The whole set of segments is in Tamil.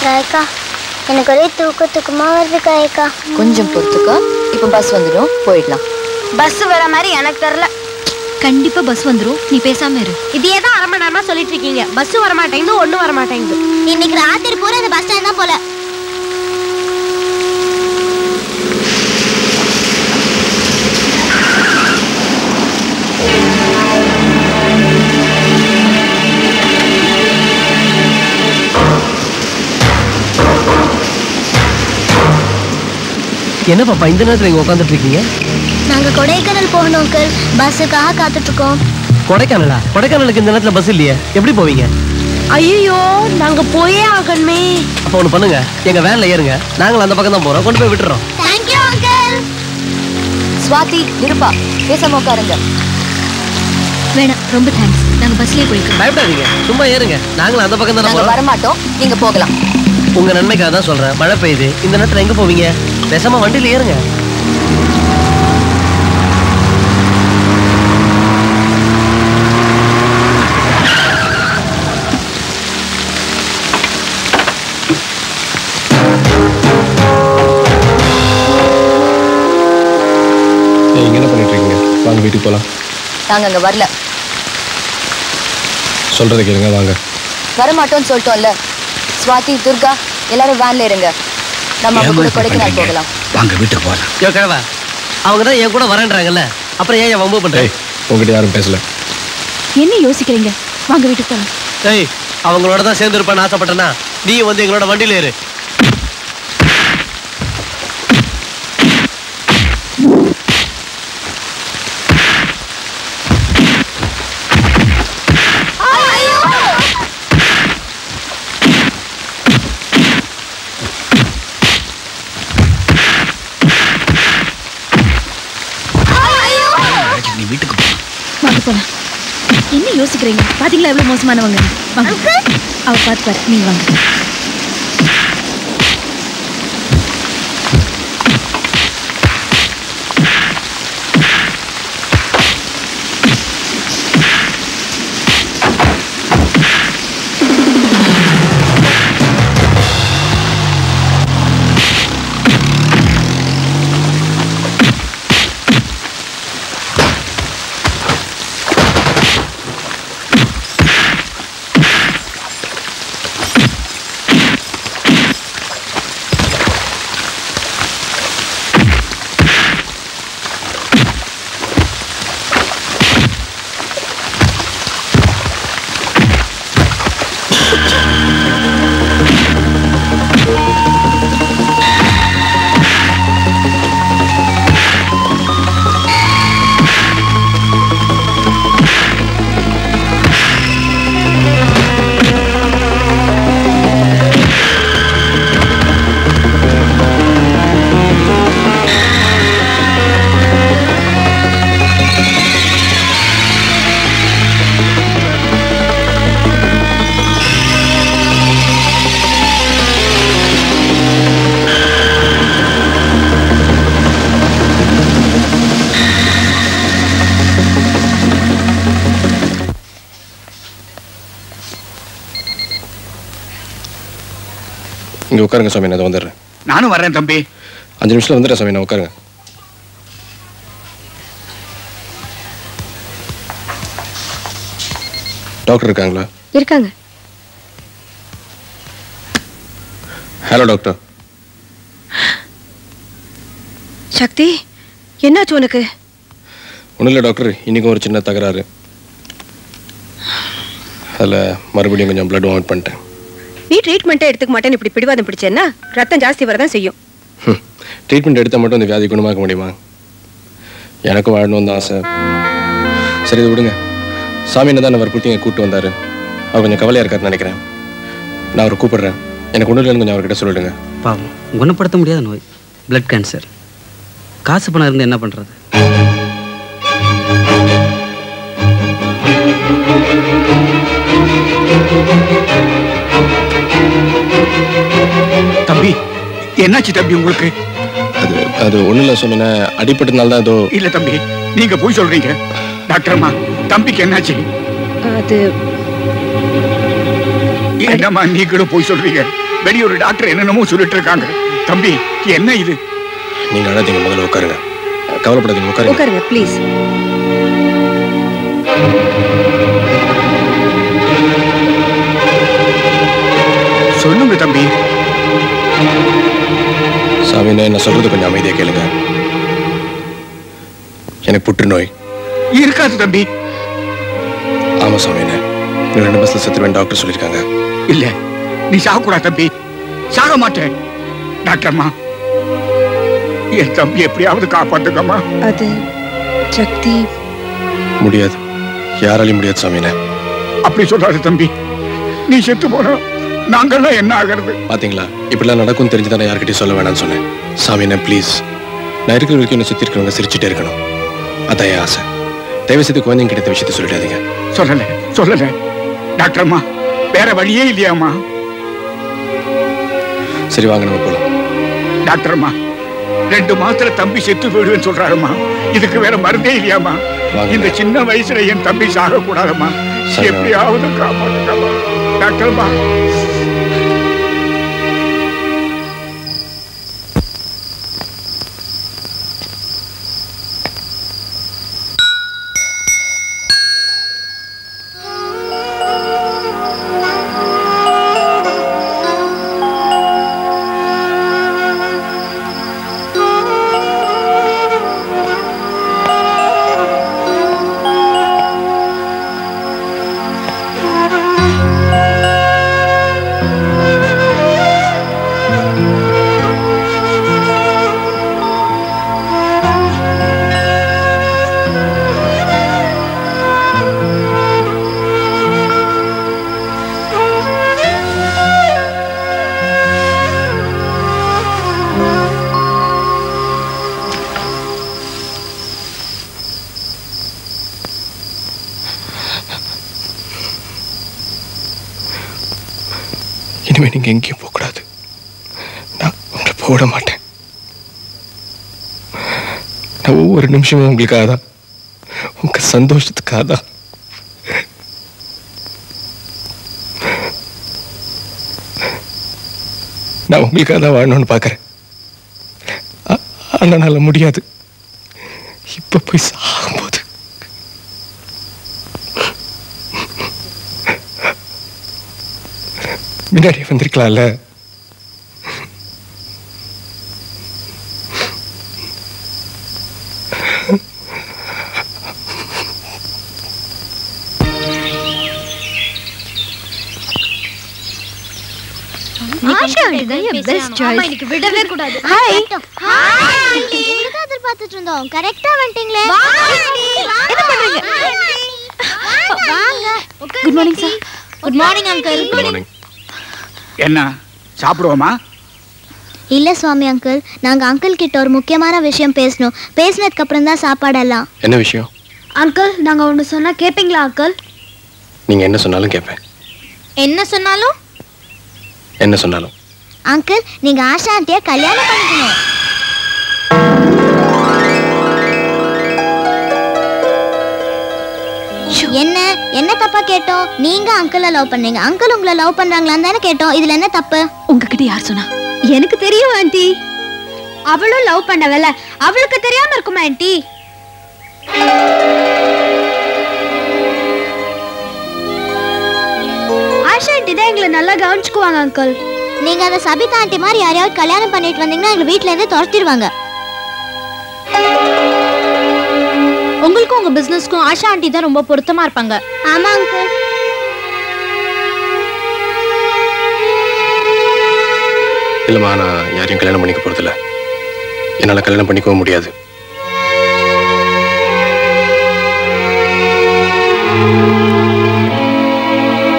காயக்கா எனக்கு ஒரே தூக்கமா வருது காயக்கா. கொஞ்சம் பொறுத்துக்கோ, இப்ப பஸ் வந்துடும், போயிடலாம். பஸ் வர மாதிரி எனக்கு தெரியல. கண்டிப்பா பஸ் வந்துடும், நீ பேசாம இரு. இதே தான் அரை மணி நேரமா சொல்லிட்டு இருக்கீங்க. பஸ் வர மாட்டேங்குது, ஒன்றும் வர மாட்டேங்குது. இன்னைக்கு ராத்திரி பூரா இந்த பஸ் ஸ்டாண்ட் தான் போல. என்ன பாப்பா இந்த நேரத்துல இங்க உட்காந்துட்டு இருக்கீங்க? நாங்க கொடைக்கானல் போகணும் அங்கிள், பஸ்ஸுக்காக காத்துட்டு இருக்கோம். கொடைக்கானலா? கொடைக்கானலுக்கு இந்த நேரத்துல பஸ் இல்லையே, எப்படி போவீங்க? ஐயோ, நாங்க போயே ஆகணுமே. அப்ப ஒண்ணு பண்ணுங்க, எங்க வேன்ல ஏறுங்க, நாங்களும் அந்த பக்கம் தான் போறோம், கொண்டு போய் விட்டுறோம். Thank you uncle. ஸ்வாதி, இருப்பா, பேசாம உட்காருங்க. வேணாம், ரொம்ப தேங்க்ஸ். நாங்க பஸ்லயே போய்க்கிறோம். பயப்படாதீங்க, சும்மா ஏறுங்க, நாங்களும் அந்த பக்கம் தான் போறோம். வர மாட்டோம், நீங்க போகலாம். உங்க நன்மைக்காக தான் சொல்றேன். மழை பெய்யுது, இந்த நேரத்துல எங்க போவீங்க? பேசாம வண்டியில ஏறுங்க. நீங்க என்ன பண்ணிட்டு இருக்கீங்க? வாங்க வீட்டுக்கு போலாம். நாங்க அங்க வரல. சொல்றதை கேளுங்க, வாங்க. வரமாட்டோம்னு சொல்லிட்டோம்ல. ஸ்வாதி, துர்கா எல்லாரும் வேன்ல இருங்க. நம்ம அவங்க கூட கொடைக்கானல் போகலாம். வாங்க வீட்டுக்கு போகலாம். யோ கிழவா, அவங்க தான் என் கூட வரேன்றாங்கல்ல, அப்புறம் ஏன் வம்பு பண்றேன்? உங்ககிட்ட யாரும் பேசல. என்ன யோசிக்கிறீங்க? வாங்க வீட்டுக்கு போகலாம். ஏய், அவங்களோட தான் சேர்ந்து இருப்பான்னு ஆசைப்பட்டேன்னா நீ வந்து எங்களோட வண்டியில ஏறு. நீ வீட்டுக்கு போ. வாங்க போலாம். என்ன யோசிக்கிறீங்க? பாத்தீங்களா எவ்வளவு மோசமானவங்க? வாங்க, அவ பாத்து நீங்க வாங்க. இங்க உட்காருங்க சாமி, நான் வந்துடுறேன். நானும் வர்றேன் தம்பி. 5 நிமிஷத்துல வந்துடுறேன் சாமி, நான் உட்காருங்க. டாக்டர் இருக்காங்களா? இருக்காங்க. Hello doctor. சக்தி, என்னாச்சு உனக்கு? ஒன்றும் இல்லை டாக்டர், இன்னைக்கும் ஒரு சின்ன தகராறு. அதில் மறுபடியும் கொஞ்சம் பிளட் வாமிட் பண்ணிட்டேன். நீ ட்ரீட்மெண்ட்டே எடுத்துக்க மாட்டேன்னு இப்படி பிடிவாதம் பிடிச்சேன்னா ரத்தம் ஜாஸ்தி வரதான் செய்யும். ட்ரீட்மெண்ட் எடுத்தால் மட்டும் இந்த வியாதி குணமாக்க முடியுமா? எனக்கும் வாழணும்னு தான் ஆசை. சரி, இது விடுங்க. சாமி என்ன தான் வற்புறுத்தி இங்கே கூப்பிட்டு வந்தார். அவர் கொஞ்சம் கவலையாக இருக்காருன்னு நினைக்கிறேன். நான் அவரை கூப்பிடுறேன். எனக்கு ஒன்றும் இல்லைன்னு கொஞ்சம் அவர்கிட்ட சொல்லிடுங்க. பாவம், குணப்படுத்த முடியாத நோய், பிளட் கேன்சர். காசு பணம் இருந்து என்ன பண்ணுறது? தம்பி, என்னாச்சு தம்பி உங்களுக்கு? அது ஒன்றும் இல்லை சொன்னேன், அடிப்பட்டதுனால தான் ஏதோ. இல்லை தம்பி, நீங்க போய் சொல்றீங்க. டாக்டர் அம்மா, தம்பிக்கு என்னாச்சு? அது என்னம்மா நீங்களும் போய் சொல்றீங்க? வெளியூர் டாக்டர் என்னென்னமோ சொல்லிட்டு இருக்காங்க. தம்பி என்ன இது? நீங்க அழாதீங்க, முதல்ல உட்காருங்க. கவலைப்படாதீங்க, உட்காருங்க. உட்காருங்க ப்ளீஸ். சொல்லுங்க தம்பி. சாமி, என்ன சொல்றது கொஞ்சம் அமைதியா கேளுங்க. எனக்கு புற்றுநோய் இருக்காது தம்பி. ஆமா சாமி, என்ன 2 பஸ்ல செத்துருவேன் டாக்டர் சொல்லியிருக்காங்க. இல்ல, நீ சாகக்கூடாது தம்பி. சாக மாட்டேன். டாக்டர்மா, என் தம்பி எப்படியாவது காப்பாத்துக்கம்மா. அது சக்தி முடியாது, யாராலையும் முடியாது சாமி. என்ன அப்படி சொல்லாத தம்பி. நீ செத்து போன நாங்கள்லாம் என்ன ஆகிறது? பாத்தீங்களா, இப்படிலாம் நடக்கும் தெரிஞ்சுதான் யார்கிட்டயும் சொல்ல வேணாம்னு சொன்னேன். சாமி, என்ன ப்ளீஸ், நான் இருக்கிற வரைக்கும் என்ன சுத்தி இருக்கிறவங்க சிரிச்சுட்டே இருக்கணும். அதான் என் ஆசை. தயவு செய்து குழந்தைங்க கிடைத்த விஷயத்த சொல்லிடாதீங்க. சொல்லல டாக்டர்மா, வேற வழியே இல்லையாமா? சரி, வாங்க நம்ம போலாம். டாக்டர்மா, 2 மாசத்துல தம்பி செத்து போயிடுவேன்னு சொல்றாருமா. இதுக்கு வேற மருந்தே இல்லையாமா? இந்த சின்ன வயசுல என் தம்பி சாக கூடாதம்மா. எப்படியாவது காப்பாத்துக்கம்மா டாக்டர்மா. இனிமே நீங்க எங்கேயும் போகக்கூடாது. நான் உங்களை போட மாட்டேன். நான் ஒவ்வொரு நிமிஷமும் உங்களுக்காக தான், உங்க சந்தோஷத்துக்காக தான். நான் உங்களுக்காக தான் வாழணும்னு பார்க்கறேன். ஆனா என்னால முடியாது. இப்ப போய் சாகும்போது முன்னாடி வந்திருக்கலாம்ல. விடவே கூடாது. ஹாய் ஹாய், எதுக்கு எதிர்பார்த்துட்டு இருந்தோம்? கரெக்ட்டா வந்துட்டீங்களே. என்ன பண்றீங்க? வாங்க. Good morning sir. Good morning uncle. Good morning. என்ன சாப்பிடுவோமா? இல்ல சுவாமி அங்கிள், நாங்க அங்கிள் கிட்ட ஒரு முக்கியமான விஷயம் பேசணும். பேசினதுக்கு அப்புறம் தான் சாப்பாடெல்லாம். என்ன விஷயம்? அங்கிள், நாங்க ஒன்னு சொன்னா கேப்பீங்களா அங்கிள்? நீங்க என்ன சொன்னாலும் கேட்பேன். என்ன சொன்னாலும்? என்ன சொன்னாலும். அங்கிள், நீங்க ஆஷா ஆண்டிய கல்யாணம் பண்ணிக்கணும். என்ன தப்பா கேட்டோம்? நீங்க அங்கிள லவ் பண்ணீங்க, அங்கிள் உங்களை லவ் பண்றாங்களான்னு தானே கேட்டோம். இதுல என்ன தப்பு? உங்ககிட்ட யார் சொன்னா? எனக்கு தெரியும் ஆண்டி. அவளும் லவ் பண்ணவல, அவளுக்கு தெரியாம இருக்குமா ஆண்டி? ஆஷா ஆண்டி தான் எங்களை நல்லா கவனிச்சுக்குவாங்க அங்கிள். நீங்க அந்த சபிதா ஆண்டி மாதிரி யாரையாவது கல்யாணம் பண்ணிட்டு வந்தீங்கன்னா எங்க வீட்ல இருந்து துரத்திடுவாங்க. உங்களுக்கும் உங்க பிசினஸ்க்கும் ஆஷா ஆண்டி தான் ரொம்ப பொருத்தமா இருப்பாங்க. ஆமா அங்கிள். இல்லம்மா, நான் யாரையும் கல்யாணம் பண்ணிக்க போறதில்ல. என்னால கல்யாணம் பண்ணிக்கவும் முடியாது.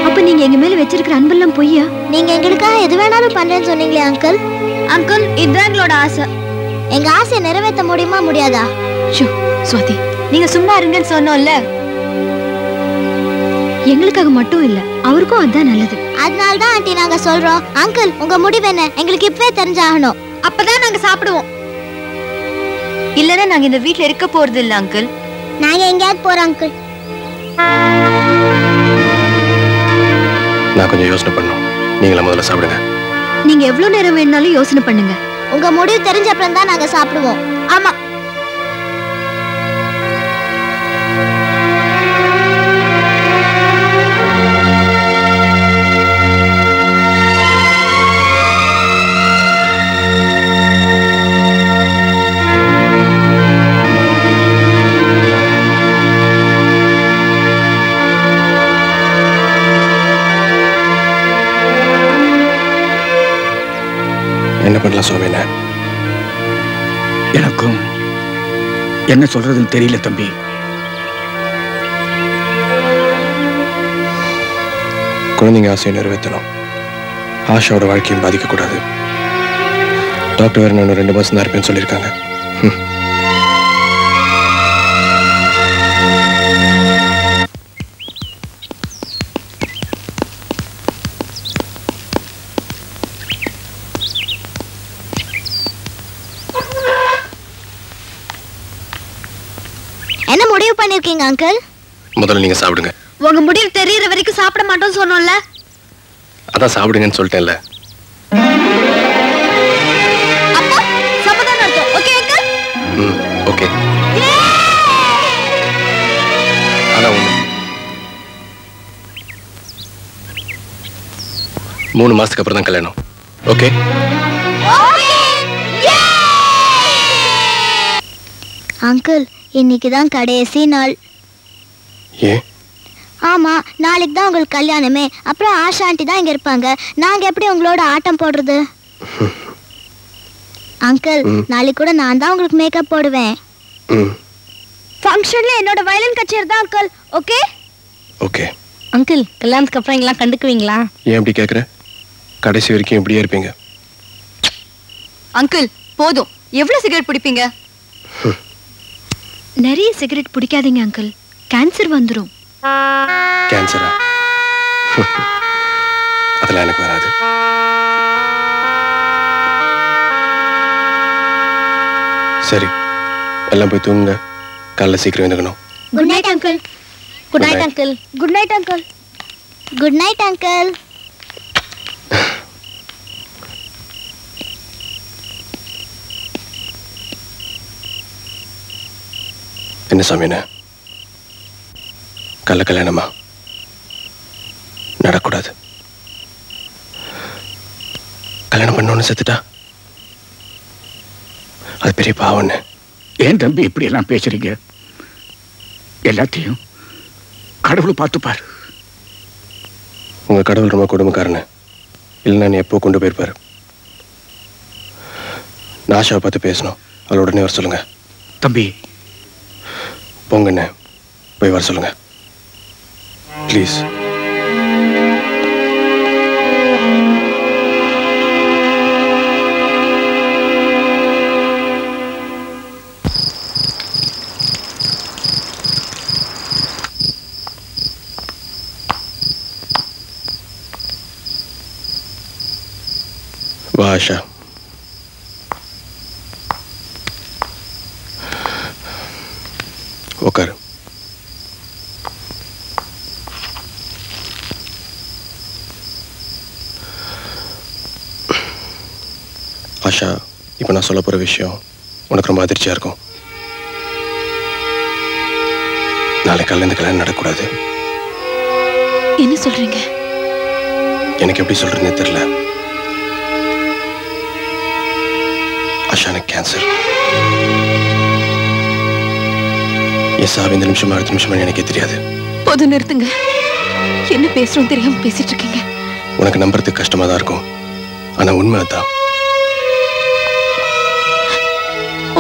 அப்ப நீங்க எங்க மேல வச்சிருக்கிற அன்பெல்லாம் பொய்யா? நீங்க எங்களுக்காக எது வேணாலும் பண்றேன்னு சொன்னீங்களே அங்கிள். அங்கிள், இதுதான் எங்களோட ஆசை. எங்க ஆசையை நிறைவேற்ற முடியுமா முடியாதா? ஷோ ஸ்வாதி, நீங்க சும்மா இருங்கன்னு சொன்னோம்ல. எங்களுக்காக மட்டும் இல்ல, அவருக்கும் அதான் நல்லது. அதனால தான் ஆண்டி நாங்க சொல்றோம். அங்கிள், உங்க முடிவு என்ன? எங்களுக்கு இப்பவே தெரிஞ்சாகணும். அப்பதான் நாங்க சாப்பிடுவோம். இல்லன்னா நாங்க இந்த வீட்ல இருக்க போறது இல்ல அங்கிள். நாங்க எங்கயாவது போறோம் அங்கிள். நான் கொஞ்சம் யோசனை பண்ணோம். நீங்களா முதல்ல சாப்பிடுங்க. நீங்க எவ்வளவு நேரம் வேணாலும் யோசனை பண்ணுங்க. உங்க முடிவு தெரிஞ்ச அப்புறம் தான் நாங்க சாப்பிடுவோம். ஆமா. என்ன பண்ணலாம் சுவாமிண்ண? எனக்கும் என்ன சொல்றதுன்னு தெரியல தம்பி. குழந்தைங்க ஆசையை நிறைவேற்றணும். ஆஷாவோட வாழ்க்கையும் பாதிக்கக்கூடாது. டாக்டர் வேற நான் 2 மாசம் தான் இருப்பேன்னு சொல்லியிருக்காங்க. என்ன முடிவு பண்ணிருக்கீங்க அங்கிள்? முதல்ல நீங்க சாப்பிடுங்க. உங்க முடிவு தெரியற வரைக்கும் சாப்பிட மாட்டோம்னு சொன்னோம்ல. அதான் சாப்பிடுங்கன்னு சொல்லிட்டேன்ல. அப்ப சமாதானம் அர்த்தம். Okay uncle? ஓகே. ஆனா 3 மாசத்துக்கு அப்புறம் தான் கல்யாணம். ஓகே? அங்கிள், இன்னைக்கு தான் கடைசி நாள். ஏ? ஆமா, நாளைக்கு தான் உங்களுக்கு கல்யாணமே. அப்புறம் ஆஷா ஆண்டி தான் இங்க இருப்பாங்க. நாங்க எப்படி உங்களோட ஆட்டம் போடுறது? அங்கிள், நாளைக்கு கூட நான் தான் உங்களுக்கு மேக்கப் போடுவேன். ஃபங்க்ஷன்ல என்னோட வயலின் கச்சேரி தான் அங்கிள். ஓகே? ஓகே. அங்கிள், கல்யாணத்துக்கு அப்புறம் எல்லாம் கண்டுக்குவீங்களா? ஏன் இப்படி கேக்குற? கடைசி வரைக்கும் இப்படியே இருப்பீங்க. அங்கிள் போதும். எவ்வளவு சிகரெட் பிடிப்பீங்க? நிறைய சிகரெட் பிடிக்காதீங்க அங்கிள். கேன்சர் வந்துரும். கேன்சரா? அதெல்லாம் எனக்கு வராது. சரி, எல்லாம் போய் தூங்குங்க. காலைல சீக்கிரம் எழுந்துக்கணும். Good night uncle. Good night uncle. Good night uncle. Good night uncle. என்ன சாமிண்ண, கல்ல கல்யாணமா? நடக்கூடாது. கல்யாணம் பண்ணோன்னு செத்துட்டா அது பெரிய பாவம்னு. ஏன் தம்பி இப்படி எல்லாம் பேசுறீங்க? எல்லாத்தையும் கடவுள் பார்த்துப்பார். உங்க கடவுள் ரொம்ப கொடுமைக்காரனு. இல்லைன்னா நீ எப்போ கொண்டு போயிருப்பாரு. நான் ஆஷாவை பார்த்து பேசணும். அவளை உடனே வர சொல்லுங்க. தம்பி போங்கண்ணே, போய் வர சொல்லுங்க ப்ளீஸ். வா ஆஷா. உட்காரு. ஆஷா, இப்போ நான் சொல்ல போற விஷயம் உனக்கு ரொம்ப அதிர்ச்சியா இருக்கும். நாளை காலையில் இந்த கல்யாணம் நடக்கக்கூடாது. என்ன சொல்றீங்க? எனக்கு எப்படி சொல்றதுன்னு தெரியல. ஆஷா, எனக்கு கேன்சர். என் சாவு இந்த நிமிஷமா அடுத்த நிமிஷமா எனக்கே தெரியாது. போது நிறுத்துங்க. என்ன பேசுறோம் தெரியாம பேசிட்டு இருக்கீங்க. உனக்கு நம்புறதுக்கு கஷ்டமா தான் இருக்கும். ஆனா உண்மை அதான்.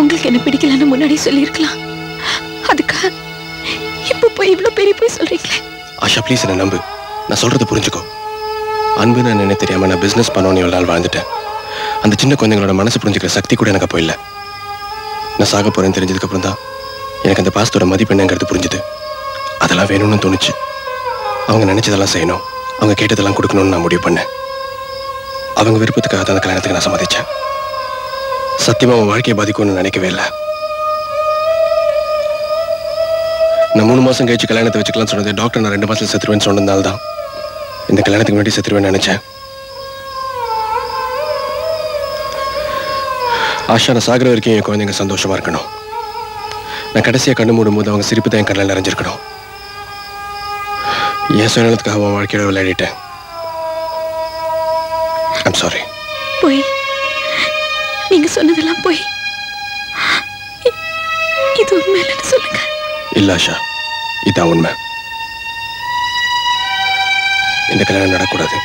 உங்களுக்கு என்ன பிடிக்கலன்னு முன்னாடி சொல்லியிருக்கலாம். அதுக்காக இப்ப போய் இவ்வளவு பெரிய போய் சொல்றீங்களே. ஆஷா ப்ளீஸ் என்ன நம்பு. நான் சொல்றது புரிஞ்சுக்கோ. அன்பு நான் என்ன தெரியாம நான் பிசினஸ் பண்ணோன்னு இவ்வளவு நாள் வாழ்ந்துட்டேன். அந்த சின்ன குழந்தைங்களோட மனசு புரிஞ்சுக்கிற சக்தி கூட எனக்கு அப்போ இல்லை. நான் சாக போறேன்னு தெரிஞ்சதுக்கு அப்புறம் தான் எனக்கு அந்த பாசத்தோட மதிப்பு என்னங்கிறது புரிஞ்சுது. அதெல்லாம் வேணும்னு தோணுச்சு. அவங்க நினைச்சதெல்லாம் செய்யணும், அவங்க கேட்டதெல்லாம் கொடுக்கணும்னு நான் முடிவு பண்ணேன். அவங்க விருப்பத்துக்காக தான் அந்த கல்யாணத்துக்கு நான் சம்மதிச்சேன். சத்தியமா அவன் வாழ்க்கையை பாதிக்கும்னு நினைக்கவே இல்லை. நான் 3 மாசம் கழிச்சு கல்யாணத்தை வச்சுக்கலாம்னு சொன்னது டாக்டர் நான் 2 மாசத்துல செத்துருவேன்னு சொன்னதால்தான் இந்த கல்யாணத்துக்கு முன்னாடி செத்துருவேன்னு நினைச்சேன். ஆஷா, நான் சாகிற வரைக்கும் என் குழந்தைங்க சந்தோஷமா இருக்கணும். நான் கடைசியாக கண்ணு மூடும் போது அவங்க சிரிப்பு தான் என் கண்ணில் நிறைஞ்சிருக்கணும். என் சுயநலத்துக்காக அவன் வாழ்க்கையோட விளையாடிட்டேன். I'm sorry. போய் நீங்க சொன்னதெல்லாம் போய் இது உண்மை இல்லைன்னு சொல்லுங்க. இல்ல ஆஷா, இதான் உண்மை. இந்த கல்யாணம் நடக்கூடாது.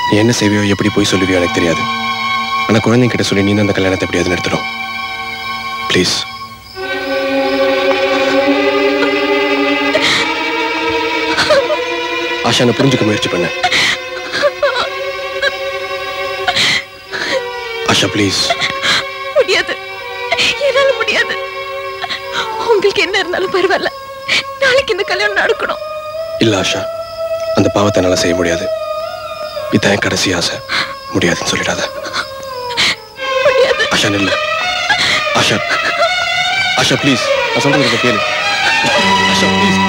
நீ என்ன செய்வியோ, எப்படி போய் சொல்லுவியோ எனக்கு தெரியாது. ஆனா குழந்தைங்க கிட்ட சொல்லி நீ அந்த கல்யாணத்தை எப்படியாவது நிறுத்தணும். ப்ளீஸ். ஆஷா, நான் புரிஞ்சுக்க முயற்சி பண்ண. ஆஷா ப்ளீஸ். முடியாது, என்னால முடியாது. உங்களுக்கு என்ன இருந்தாலும் பரவாயில்ல, நாளைக்கு இந்த கல்யாணம் நடக்கணும். இல்ல ஆஷா, அந்த பாவத்தை என்னால செய்ய முடியாது. இதான் என் கடைசி ஆசை. முடியாதுன்னு சொல்லிடாத. ஆஷா நில்ல. ஆஷா, ஆஷா ப்ளீஸ், நான் சொல்றது கேளு. ஆஷா ப்ளீஸ்.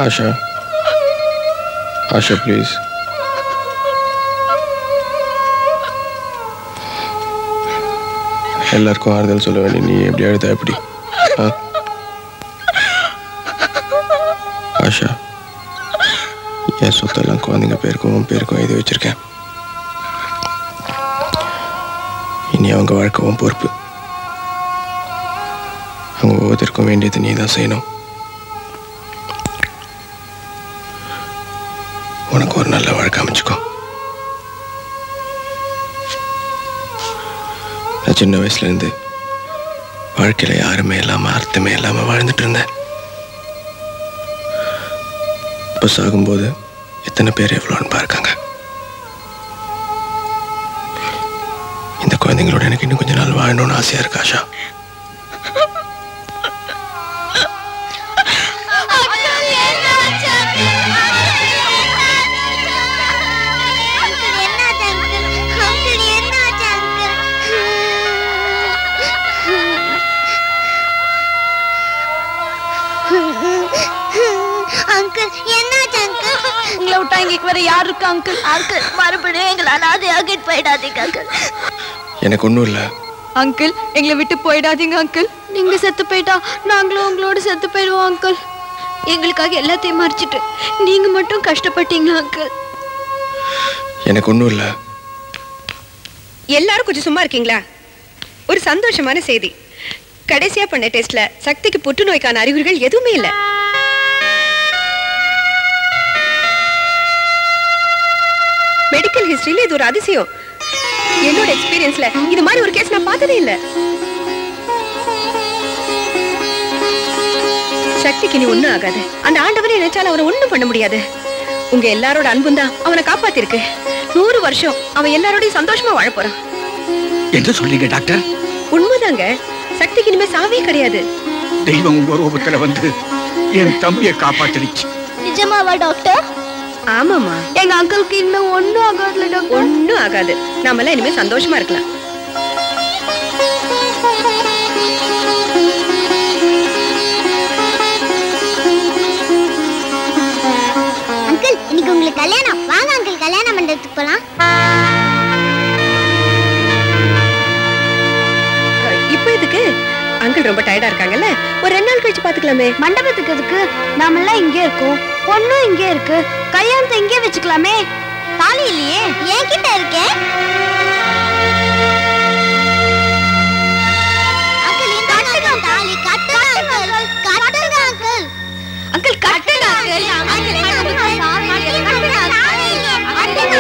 ஆஷா, ஆஷா ப்ளீஸ். எல்லாருக்கும் ஆறுதல் சொல்ல வேண்டிய நீ எப்படி அழுத எப்படி? ஆஷா, என் சொத்தெல்லாம் குழந்தைங்க பேருக்கும் உன் பேருக்கும் எழுதி வச்சிருக்கேன். இனி அவங்க வாழ்க்கவும் பொறுப்பு. அவங்க ஒவ்வொருத்தருக்கும் வேண்டியது நீ தான் செய்யணும். உனக்கு ஒரு நல்ல வாழ்க்கை அமைச்சுக்கோ. நான் சின்ன வயசுல இருந்து வாழ்க்கையில யாருமே இல்லாம அர்த்தமே இல்லாம வாழ்ந்துட்டு இருந்தேன். இப்ப சாகும்போது எத்தனை பேர் எவ்வளவு அன்பா இருக்காங்க. இந்த குழந்தைங்களோட எனக்கு இன்னும் கொஞ்ச நாள் வாழணும்னு ஆசையா இருக்கு ஆஷா. எனக்கு ஒண்ணும் இல்ல அங்கிள், எங்களை விட்டு போயிடாதீங்க அங்கிள். நீங்க செத்து போயிட்டா நாங்களும் உங்களோட செத்து போயிடுவோம் அங்கிள். எங்களுக்காக எல்லாத்தையும் மறைச்சிட்டு நீங்க மட்டும் கஷ்டப்பட்டீங்க அங்கிள். எனக்கு ஒண்ணும் இல்ல. எல்லாரும் கொஞ்சம் சும்மா இருக்கீங்களா? ஒரு சந்தோஷமான செய்தி. கடைசியா பண்ண டெஸ்ட்ல சக்திக்கு புற்றுநோய்க்கான அறிகுறிகள் எதுவுமே இல்லை. மெடிக்கல் ஹிஸ்டரியில இது ஒரு அதிசயம். என்னோட எக்ஸ்பீரியன்ஸ்ல இது மாதிரி ஒரு கேஸ் நான் பார்த்ததே இல்ல. சக்திக்கு நீ ஒண்ணும் ஆகாது. அந்த ஆண்டவரே நினைச்சாலும் அவனை ஒண்ணும் பண்ண முடியாது. உங்க எல்லாரோட அன்பும் தான் அவனை காப்பாத்திருக்கு. 100 வருஷம் அவன் எல்லாரோடையும் சந்தோஷமா வாழ போறான். என்ன சொல்றீங்க டாக்டர்? உண்மைதாங்க. சக்திக்கு இனிமே சாவே கிடையாது. தெய்வம் உங்க ரூபத்துல வந்து என் தம்பியை காப்பாத்திருச்சு. நிஜமாவா டாக்டர்? ஆமாமா. எங்க அங்கிளுக்கு இன்னும் ஒண்ணும் ஆகாதுல டாக்டர். ஒண்ணும் ஆகாது. நாமெல்லாம் இனிமே சந்தோஷமா இருக்கலாம். அங்கிள், இன்னைக்கு உங்களுக்கு கல்யாணம். வாங்க அங்கிள், கல்யாண மண்டபத்துக்கு போலாம். இப்போ எதுக்கு? அங்கிள் ரொம்ப டயர்டா இருக்காங்கல்ல, ஒரு 2 நாள் கழிச்சு பாத்துக்கலாமே. மண்டபத்துக்கு எதுக்கு? நாமெல்லாம் இங்கே இருக்கோம். பொண்ணும் இங்கே இருக்கு. கல்யாணத்தை இங்கே வச்சுக்கலாமே. தாலி இல்லையே, என்கிட்ட இருக்கே. அங்கிள், இந்த தாலி கட்டுங்க அங்கிள். கட்டுங்க அங்கிள். அங்கிள் கட்டுங்க அங்கிள். அங்கிள், கட்டுங்க.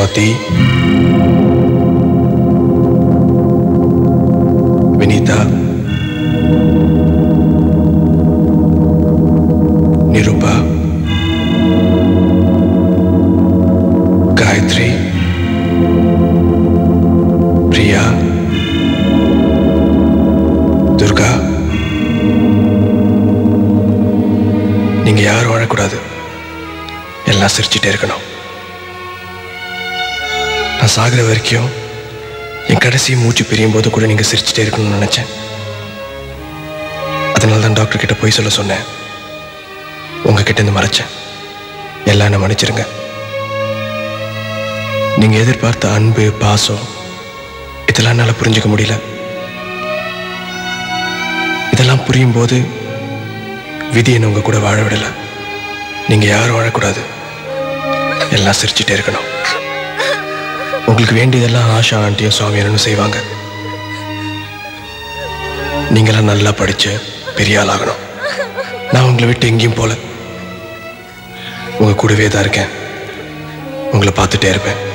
स्वाति, विनीता, निरूपा, गायत्री, प्रिया, दुर्गा, நீங்க யாரும் வாழக்கூடாது. எல்லாம் சிரிச்சுட்டே இருக்கணும். நான் சாகிற வரைக்கும் என் கடைசி மூச்சு பிரியும் போது கூட நீங்க சிரிச்சுட்டே இருக்கணும்னு நினைச்சேன். அதனால தான் டாக்டர் கிட்ட போய் சொல்ல சொன்னேன். உங்ககிட்ட இருந்து மறைச்சேன். எல்லாம் என்ன மன்னிச்சிருங்க. நீங்க எதிர்பார்த்த அன்பு, பாசம் இதெல்லாம் என்னால புரிஞ்சுக்க முடியல. இதெல்லாம் புரியும் போது விதி என்ன உங்க கூட வாழ விடல. நீங்க யாரும் வாழக்கூடாது. எல்லாம் சிரிச்சுட்டே இருக்கணும். உங்களுக்கு வேண்டியதெல்லாம் ஆஷா ஆண்டியும் சுவாமியனும் செய்வாங்க. நீங்களாம் நல்லா படிச்சு பெரிய ஆளாகணும். நான் உங்களை விட்டு எங்கேயும் போல. உங்க கூடவே தான் இருக்கேன். உங்களை பார்த்துட்டே இருப்பேன்.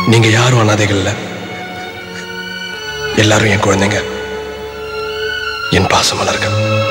நீங்க யாரும் அனாதைகள் இல்ல. எல்லாரும் என் குழந்தைங்க. என் பாசம் மலர்கள்.